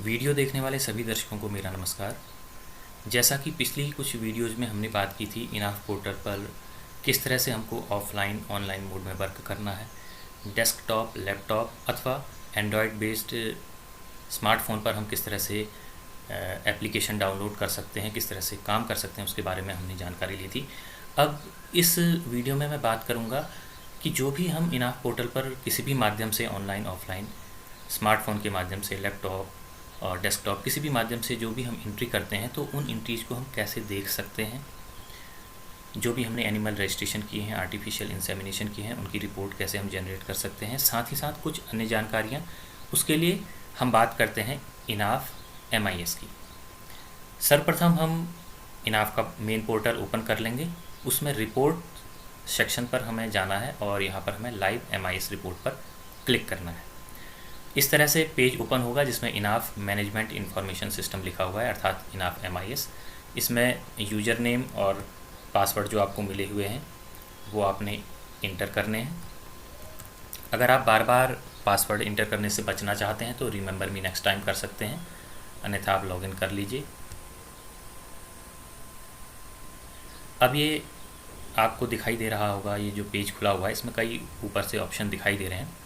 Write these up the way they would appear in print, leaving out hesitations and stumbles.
Video देखने वाले सभी दर्शकों को मेरा नमस्कार। जैसा कि पिछली कुछ वीडियोज़ में हमने बात की थी इनाफ पोर्टल पर किस तरह से हमको ऑफलाइन ऑनलाइन मोड में वर्क करना है, डेस्कटॉप, लैपटॉप अथवा एंड्रॉयड बेस्ड स्मार्टफ़ोन पर हम किस तरह से एप्लीकेशन डाउनलोड कर सकते हैं, किस तरह से काम कर सकते हैं, उसके बारे में हमने जानकारी ली थी। अब इस वीडियो में मैं बात करूँगा कि जो भी हम इनाफ पोर्टल पर किसी भी माध्यम से ऑनलाइन ऑफलाइन स्मार्टफ़ोन के माध्यम से, लैपटॉप और डेस्कटॉप किसी भी माध्यम से जो भी हम एंट्री करते हैं तो उन एंट्रीज़ को हम कैसे देख सकते हैं। जो भी हमने एनिमल रजिस्ट्रेशन किए हैं, आर्टिफिशियल इंसेमिनेशन किए हैं, उनकी रिपोर्ट कैसे हम जनरेट कर सकते हैं, साथ ही साथ कुछ अन्य जानकारियाँ। उसके लिए हम बात करते हैं इनाफ MIS की। सर्वप्रथम हम इनाफ का मेन पोर्टल ओपन कर लेंगे। उसमें रिपोर्ट सेक्शन पर हमें जाना है और यहाँ पर हमें लाइव MIS रिपोर्ट पर क्लिक करना है। इस तरह से पेज ओपन होगा जिसमें इनाफ मैनेजमेंट इंफॉर्मेशन सिस्टम लिखा हुआ है, अर्थात इनाफ MIS। इसमें यूज़र नेम और पासवर्ड जो आपको मिले हुए हैं वो आपने इंटर करने हैं। अगर आप बार बार पासवर्ड इंटर करने से बचना चाहते हैं तो रिमेंबर मी नेक्स्ट टाइम कर सकते हैं, अन्यथा आप लॉगिन कर लीजिए। अब ये आपको दिखाई दे रहा होगा, ये जो पेज खुला हुआ है इसमें कई ऊपर से ऑप्शन दिखाई दे रहे हैं।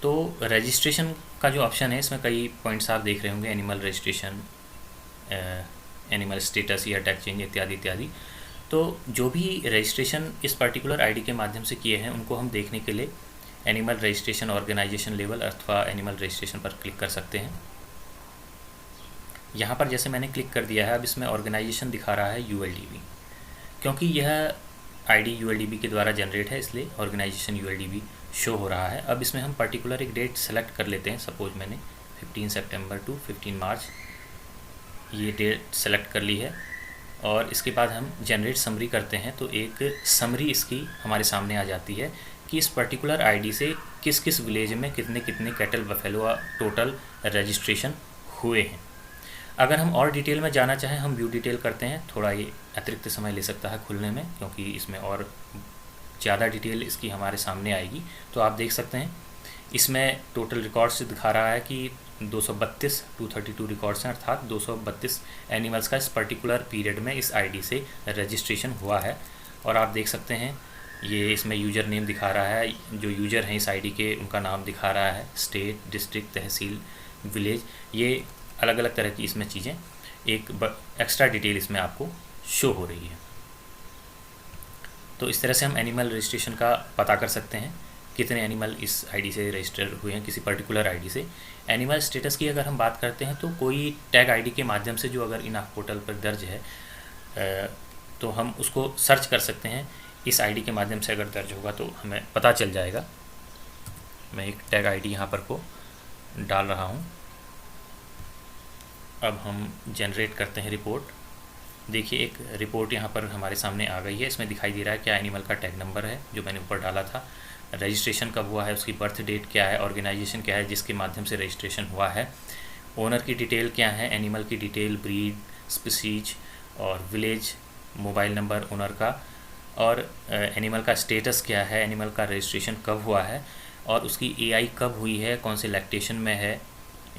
तो रजिस्ट्रेशन का जो ऑप्शन है इसमें कई पॉइंट्स आप देख रहे होंगे, एनिमल रजिस्ट्रेशन, एनिमल स्टेटस या टैग चेंज इत्यादि इत्यादि। तो जो भी रजिस्ट्रेशन इस पर्टिकुलर आईडी के माध्यम से किए हैं उनको हम देखने के लिए एनिमल रजिस्ट्रेशन ऑर्गेनाइजेशन लेवल अथवा एनिमल रजिस्ट्रेशन पर क्लिक कर सकते हैं। यहाँ पर जैसे मैंने क्लिक कर दिया है, अब इसमें ऑर्गेनाइजेशन दिखा रहा है ULDB, क्योंकि यह आईडी ULDB के द्वारा जनरेट है इसलिए ऑर्गेनाइजेशन ULDB शो हो रहा है। अब इसमें हम पर्टिकुलर एक डेट सेलेक्ट कर लेते हैं। सपोज मैंने 15 सितंबर टू 15 मार्च ये डेट सेलेक्ट कर ली है और इसके बाद हम जनरेट समरी करते हैं तो एक समरी इसकी हमारे सामने आ जाती है कि इस पर्टिकुलर आईडी से किस किस विलेज में कितने कितने कैटल बफेलो टोटल रजिस्ट्रेशन हुए हैं। अगर हम और डिटेल में जाना चाहें हम व्यू डिटेल करते हैं। थोड़ा ये अतिरिक्त समय ले सकता है खुलने में क्योंकि इसमें और ज़्यादा डिटेल इसकी हमारे सामने आएगी। तो आप देख सकते हैं इसमें टोटल रिकॉर्ड्स दिखा रहा है कि 232 रिकॉर्ड्स हैं, अर्थात 232 एनिमल्स का इस पर्टिकुलर पीरियड में इस आईडी से रजिस्ट्रेशन हुआ है। और आप देख सकते हैं ये इसमें यूज़र नेम दिखा रहा है, जो यूज़र हैं इस आईडी के उनका नाम दिखा रहा है, स्टेट, डिस्ट्रिक्ट, तहसील, विलेज, ये अलग अलग तरह की इसमें चीज़ें एक एक्स्ट्रा डिटेल इसमें आपको शो हो रही है। तो इस तरह से हम एनिमल रजिस्ट्रेशन का पता कर सकते हैं कितने एनिमल इस आईडी से रजिस्टर हुए हैं किसी पर्टिकुलर आईडी से। एनिमल स्टेटस की अगर हम बात करते हैं तो कोई टैग आईडी के माध्यम से जो अगर इनाफ पोर्टल पर दर्ज है तो हम उसको सर्च कर सकते हैं। इस आईडी के माध्यम से अगर दर्ज होगा तो हमें पता चल जाएगा। मैं एक टैग आईडी यहाँ पर को डाल रहा हूँ। अब हम जनरेट करते हैं रिपोर्ट। देखिए एक रिपोर्ट यहाँ पर हमारे सामने आ गई है। इसमें दिखाई दे रहा है क्या एनिमल का टैग नंबर है जो मैंने ऊपर डाला था, रजिस्ट्रेशन कब हुआ है, उसकी बर्थ डेट क्या है, ऑर्गेनाइजेशन क्या है जिसके माध्यम से रजिस्ट्रेशन हुआ है, ओनर की डिटेल क्या है, एनिमल की डिटेल, ब्रीड, स्पीसीज और विलेज, मोबाइल नंबर ओनर का, और एनिमल का स्टेटस क्या है, एनिमल का रजिस्ट्रेशन कब हुआ है और उसकी AI कब हुई है, कौन से लैक्टेशन में है।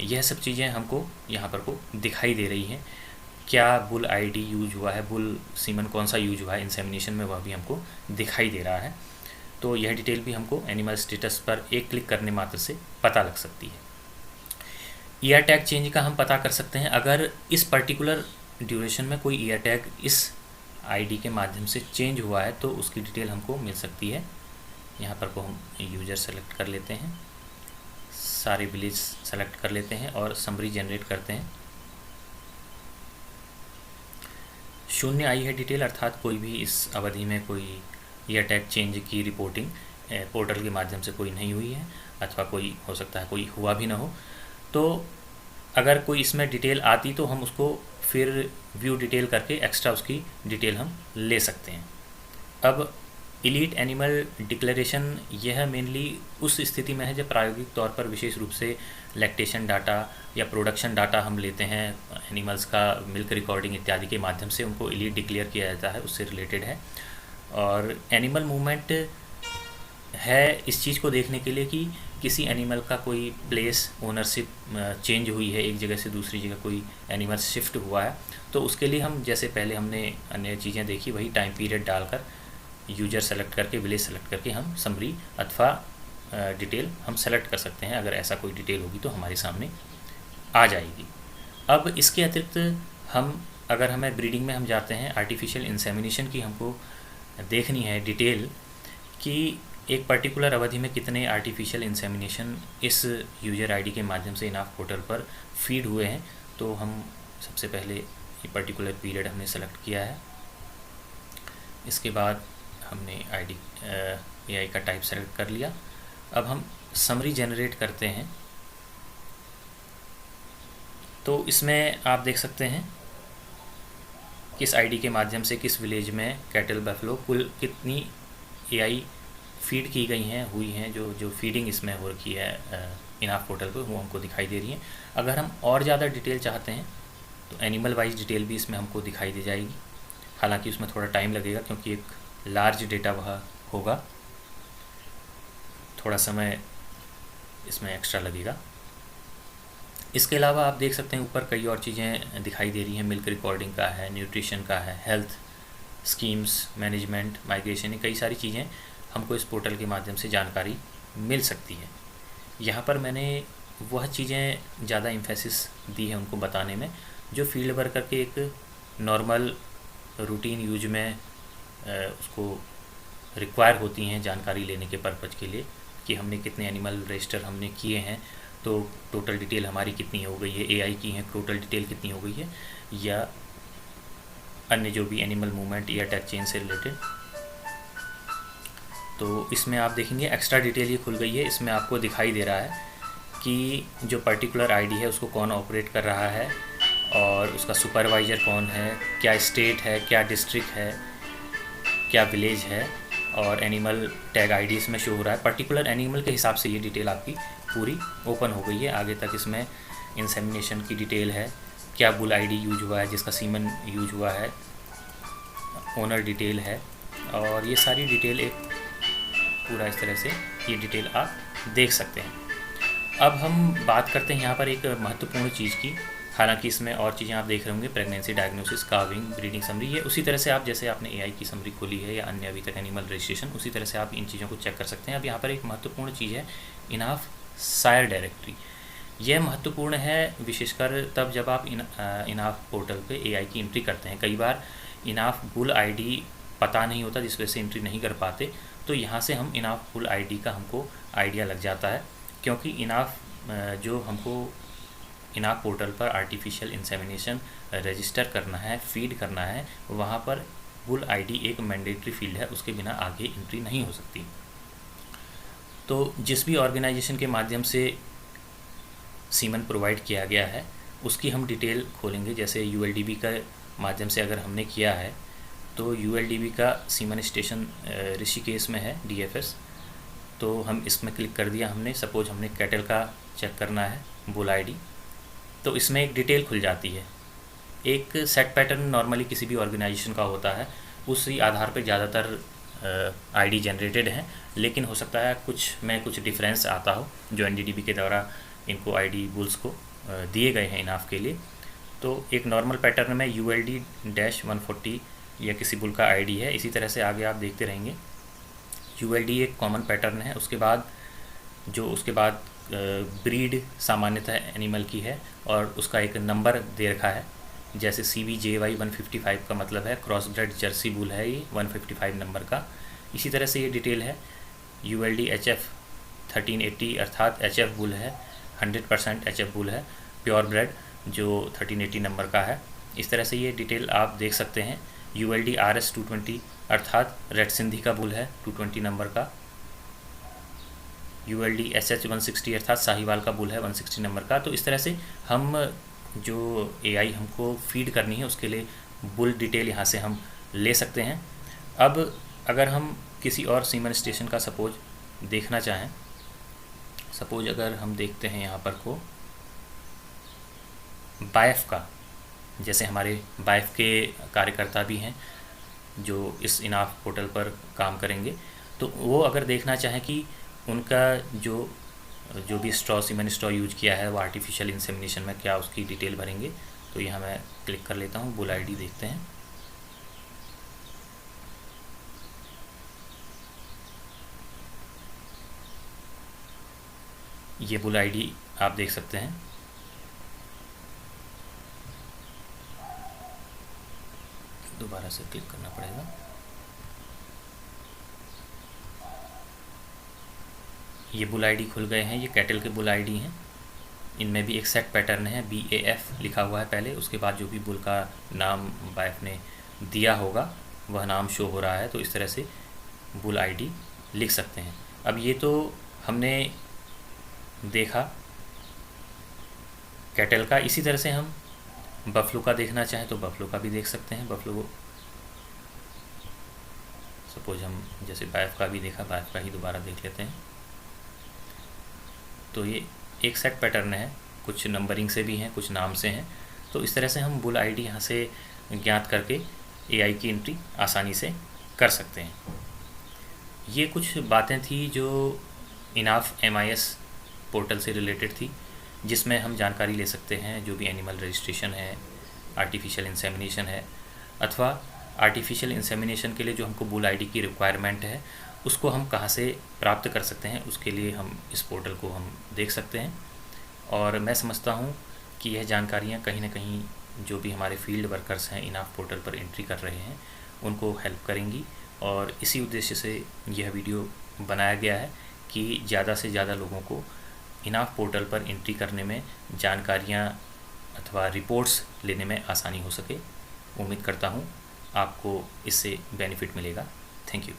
यह सब चीज़ें हमको यहाँ पर को दिखाई दे रही हैं। क्या बुल ID यूज हुआ है, बुल सीमन कौन सा यूज हुआ है इंसेमिनेशन में, वह भी हमको दिखाई दे रहा है। तो यह डिटेल भी हमको एनिमल स्टेटस पर एक क्लिक करने मात्र से पता लग सकती है। ईयर टैग चेंज का हम पता कर सकते हैं। अगर इस पर्टिकुलर ड्यूरेशन में कोई ईयर टैग इस आईडी के माध्यम से चेंज हुआ है तो उसकी डिटेल हमको मिल सकती है। यहाँ पर को हम यूज़र सेलेक्ट कर लेते हैं, सारे विलेज सेलेक्ट कर लेते हैं और समरी जनरेट करते हैं। 0 आई है डिटेल, अर्थात कोई भी इस अवधि में कोई ईयर टैग चेंज की रिपोर्टिंग पोर्टल के माध्यम से कोई नहीं हुई है, अथवा कोई हो सकता है कोई हुआ भी ना हो। तो अगर कोई इसमें डिटेल आती तो हम उसको फिर व्यू डिटेल करके एक्स्ट्रा उसकी डिटेल हम ले सकते हैं। अब इलीट एनिमल डिक्लेरेशन यह मेनली उस स्थिति में है जब प्रायोगिक तौर पर विशेष रूप से लैक्टेशन डाटा या प्रोडक्शन डाटा हम लेते हैं, एनिमल्स का मिल्क रिकॉर्डिंग इत्यादि के माध्यम से उनको इलीट डिक्लेयर किया जाता है, उससे रिलेटेड है। और एनिमल मूवमेंट है इस चीज़ को देखने के लिए कि किसी एनिमल का कोई प्लेस ओनरशिप चेंज हुई है, एक जगह से दूसरी जगह कोई एनिमल शिफ्ट हुआ है, तो उसके लिए हम जैसे पहले हमने अन्य चीज़ें देखी वही टाइम पीरियड डालकर यूजर सेलेक्ट करके विलेज सेलेक्ट करके हम समरी अथवा डिटेल हम सेलेक्ट कर सकते हैं। अगर ऐसा कोई डिटेल होगी तो हमारे सामने आ जाएगी। अब इसके अतिरिक्त हम अगर हमें ब्रीडिंग में हम जाते हैं, आर्टिफिशियल इंसेमिनेशन की हमको देखनी है डिटेल कि एक पर्टिकुलर अवधि में कितने आर्टिफिशियल इंसेमिनेशन इस यूजर आईडी के माध्यम से इनाफ पोर्टल पर फीड हुए हैं, तो हम सबसे पहले ये पर्टिकुलर पीरियड हमने सेलेक्ट किया है। इसके बाद हमने आईडी एआई का टाइप सेलेक्ट कर लिया। अब हम समरी जनरेट करते हैं, तो इसमें आप देख सकते हैं किस आईडी के माध्यम से किस विलेज में कैटल बफलो कुल कितनी एआई फीड की गई हैं हुई हैं, जो फीडिंग इसमें हो रखी है इनाफ पोर्टल पर वो हमको दिखाई दे रही हैं। अगर हम और ज़्यादा डिटेल चाहते हैं तो एनिमल वाइज डिटेल भी इसमें हमको दिखाई दे जाएगी। हालांकि उसमें थोड़ा टाइम लगेगा क्योंकि एक लार्ज डेटा वह होगा, थोड़ा समय इसमें एक्स्ट्रा लगेगा। इसके अलावा आप देख सकते हैं ऊपर कई और चीज़ें दिखाई दे रही हैं। मिल्क रिकॉर्डिंग का है, न्यूट्रिशन का है, हेल्थ स्कीम्स, मैनेजमेंट, माइग्रेशन, ये कई सारी चीज़ें हमको इस पोर्टल के माध्यम से जानकारी मिल सकती है। यहाँ पर मैंने वह चीज़ें ज़्यादा इम्फेसिस दी है उनको बताने में जो फील्ड वर्कर के एक नॉर्मल रूटीन यूज में उसको रिक्वायर होती हैं जानकारी लेने के पर्पज़ के लिए, कि हमने कितने एनिमल रजिस्टर हमने किए हैं, तो टोटल डिटेल हमारी कितनी हो गई है, एआई की है टोटल डिटेल कितनी हो गई है, या अन्य जो भी एनिमल मूवमेंट या टैग चेन से रिलेटेड। तो इसमें आप देखेंगे एक्स्ट्रा डिटेल ये खुल गई है। इसमें आपको दिखाई दे रहा है कि जो पर्टिकुलर आईडी है उसको कौन ऑपरेट कर रहा है और उसका सुपरवाइज़र कौन है, क्या स्टेट है, क्या डिस्ट्रिक्ट है, क्या विलेज है, और एनिमल टैग आईडी इसमें शो हो रहा है। पर्टिकुलर एनिमल के हिसाब से ये डिटेल आपकी पूरी ओपन हो गई है। आगे तक इसमें इंसेमिनेशन की डिटेल है, क्या बुल आईडी यूज हुआ है, जिसका सीमन यूज हुआ है, ओनर डिटेल है, और ये सारी डिटेल एक पूरा इस तरह से ये डिटेल आप देख सकते हैं। अब हम बात करते हैं यहाँ पर एक महत्वपूर्ण चीज़ की। हालांकि इसमें और चीज़ें आप देख रहे होंगे, pregnancy diagnosis, calving, breeding summary, ये उसी तरह से आप जैसे आपने एआई की समरी खोली है या अन्य अभी तक एनिमल रजिस्ट्रेशन, उसी तरह से आप इन चीज़ों को चेक कर सकते हैं। अब यहाँ पर एक महत्वपूर्ण चीज़ है इनाफ सायर डायरेक्टरी। यह महत्वपूर्ण है विशेषकर तब जब आप इनाफ पोर्टल पे एआई की एंट्री करते हैं। कई बार इनाफ बुल आईडी पता नहीं होता जिस वजह से एंट्री नहीं कर पाते, तो यहाँ से हम इनाफ बुल आईडी का हमको आइडिया लग जाता है, क्योंकि इनाफ जो हमको इनाफ पोर्टल पर आर्टिफिशियल इंसेमिनेशन रजिस्टर करना है, फीड करना है, वहाँ पर बुल आईडी एक मैंडेटरी फील्ड है, उसके बिना आगे एंट्री नहीं हो सकती। तो जिस भी ऑर्गेनाइजेशन के माध्यम से सीमन प्रोवाइड किया गया है उसकी हम डिटेल खोलेंगे। जैसे यूएलडीबी का माध्यम से अगर हमने किया है तो यूएलडीबी का सीमन स्टेशन ऋषिकेश में है, डीएफएस, तो हम इसमें क्लिक कर दिया हमने। सपोज हमने कैटल का चेक करना है बुल आईडी, तो इसमें एक डिटेल खुल जाती है। एक सेट पैटर्न नॉर्मली किसी भी ऑर्गेनाइजेशन का होता है, उसी आधार पर ज़्यादातर आईडी जनरेटेड हैं, लेकिन हो सकता है कुछ डिफरेंस आता हो जो एनडीडीबी के द्वारा इनको आईडी बुल्स को दिए गए हैं इनाफ के लिए। तो एक नॉर्मल पैटर्न में ULD-140 या किसी बुल का आईडी है। इसी तरह से आगे आप देखते रहेंगे। ULD एक कॉमन पैटर्न है। उसके बाद ब्रीड सामान्यतः एनिमल की है और उसका एक नंबर दे रखा है, जैसे CBJY 155 का मतलब है क्रॉस ब्रेड जर्सी बुल है ये 155 नंबर का। इसी तरह से ये डिटेल है। ULD-HF 1380 अर्थात HF बुल है, 100% HF बुल है, प्योर ब्रेड जो 1380 नंबर का है। इस तरह से ये डिटेल आप देख सकते हैं। ULD-RS 220 अर्थात रेड सिंधी का बुल है 220 नंबर का। ULD-SH 160 अर्थात साहिवाल का बुल है 160 नंबर का। तो इस तरह से हम जो एआई हमको फीड करनी है उसके लिए बुल डिटेल यहाँ से हम ले सकते हैं। अब अगर हम किसी और सीमन स्टेशन का सपोज देखना चाहें, सपोज अगर हम देखते हैं यहाँ पर को बाइफ का, जैसे हमारे बाइफ के कार्यकर्ता भी हैं जो इस इनाफ पोर्टल पर काम करेंगे, तो वो अगर देखना चाहें कि उनका जो जो भी स्ट्रॉ सीमेंट स्ट्रॉ यूज किया है वो आर्टिफिशियल इंसेमिनेशन में क्या उसकी डिटेल भरेंगे। तो यहाँ मैं क्लिक कर लेता हूँ, बुल आईडी देखते हैं। ये बुल आईडी आप देख सकते हैं। दोबारा से क्लिक करना पड़ेगा। ये बुल आईडी खुल गए हैं, ये कैटल के बुल आईडी हैं। इनमें भी एक सेट पैटर्न है, BAF लिखा हुआ है पहले, उसके बाद जो भी बुल का नाम वाइफ ने दिया होगा वह नाम शो हो रहा है। तो इस तरह से बुल आईडी लिख सकते हैं। अब ये तो हमने देखा कैटल का। इसी तरह से हम बफलो का देखना चाहें तो बफलो का भी देख सकते हैं। बफलो सपोज हम जैसे वाइफ का भी देखा, वाइफ का ही दोबारा देख लेते हैं। तो ये एक सेट पैटर्न है, कुछ नंबरिंग से भी हैं, कुछ नाम से हैं। तो इस तरह से हम बुल आईडी यहाँ से ज्ञात करके AI की एंट्री आसानी से कर सकते हैं। ये कुछ बातें थी जो इनाफ MIS पोर्टल से रिलेटेड थी, जिसमें हम जानकारी ले सकते हैं जो भी एनिमल रजिस्ट्रेशन है, आर्टिफिशियल इंसेमिनेशन है, अथवा आर्टिफिशियल इंसेमिनेशन के लिए जो हमको बुल आईडी की रिक्वायरमेंट है उसको हम कहाँ से प्राप्त कर सकते हैं, उसके लिए हम इस पोर्टल को हम देख सकते हैं। और मैं समझता हूँ कि यह जानकारियाँ कहीं ना कहीं जो भी हमारे फील्ड वर्कर्स हैं इनाफ पोर्टल पर एंट्री कर रहे हैं उनको हेल्प करेंगी। और इसी उद्देश्य से यह वीडियो बनाया गया है कि ज़्यादा से ज़्यादा लोगों को इनाफ पोर्टल पर एंट्री करने में जानकारियाँ अथवा रिपोर्ट्स लेने में आसानी हो सके। उम्मीद करता हूँ आपको इससे बेनिफिट मिलेगा। Thank you.